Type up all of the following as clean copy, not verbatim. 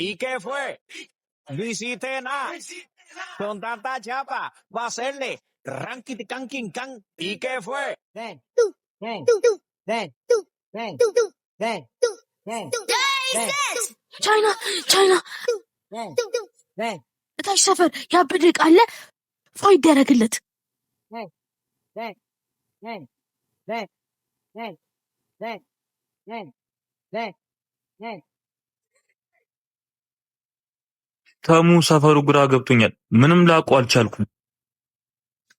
¿Y qué fue? No hiciste nada. Con tanta chapa, va a hacerle ranking canking can. ¿Y qué fue? Ven, ven, ven, ven, ven, ven, ven, ቻይና ven, ven, እታች ሰፈር ያበደ ዕቃ አለ ፋይ ይደረግለት ven, ven, ven, ven, ven, ven, ven, ven, ven. ተሙ ሰፈሩ ግራ ገብቶኛል። ምንም ላውቀው አልቻልኩም።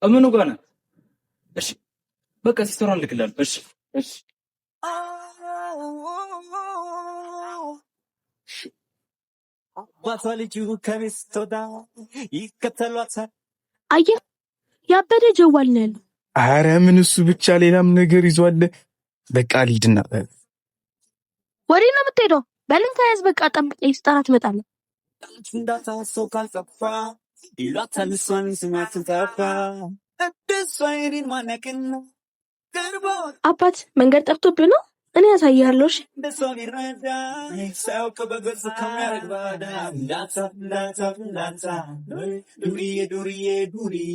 ምኑ ጋር ነው? እሺ በቃ ሲስተሯን ልክላለሁ። እሺ እሺ አባቷ ልጁ ከሚስት ወዳ ይከተሏታል። አየህ ያበደ ጀዋል ነው ያለው። አረ ምን እሱ ብቻ ሌላም ነገር ይዟል። በቃ ልሂድና ወዴት ነው የምትሄደው? በልን ከያዝ በቃ ጠብቀኝ፣ ስጠራ ትመጣለህ። እንዳታሰው ካልጠፋ ይሏታል እሷን ስማትን ጠፋ እደሷ የኔን ማነቅን አባት መንገድ ጠፍቶብህ ነው? እኔ ያሳያለሁ። እሺ እንደሷ ሊረዳ ሳያውቅ በገጽ ከሚያደርግ ባዳ እንዳታ ዱርዬ ዱርዬ ዱርዬ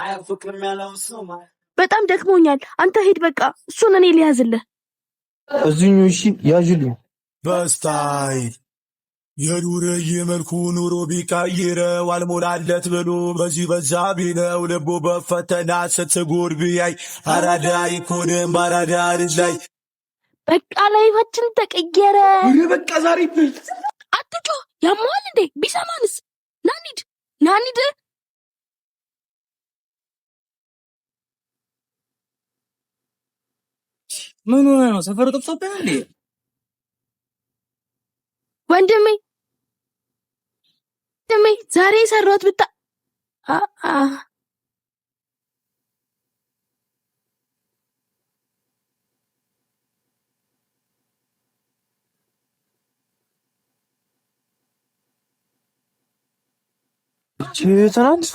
አያፍቅርም ያለው ሰማ። በጣም ደክሞኛል። አንተ ሂድ በቃ፣ እሱን እኔ ሊያዝልህ። እዚህኙ እሺ ያዥልኝ በስታይል የዱርዬ መልኩ ኑሮ ቢቀይረው አልሞላለት ብሎ በዚህ በዛ ቢለው ልቡ በፈተና ስትጎድ ቢያይ አራዳ ይኮንም ባራዳ ልጅ ላይ በቃ ላይፋችን ተቀየረ። በቃ ዛሬ አትጮ ያሟል እንዴ? ቢሰማንስ? ናኒድ ምን ሆነ ነው? ሰፈሩ ጠፍቶብህ እንዴ? ወንድሜ ዛሬ የሰራሁት ብታ ትናንት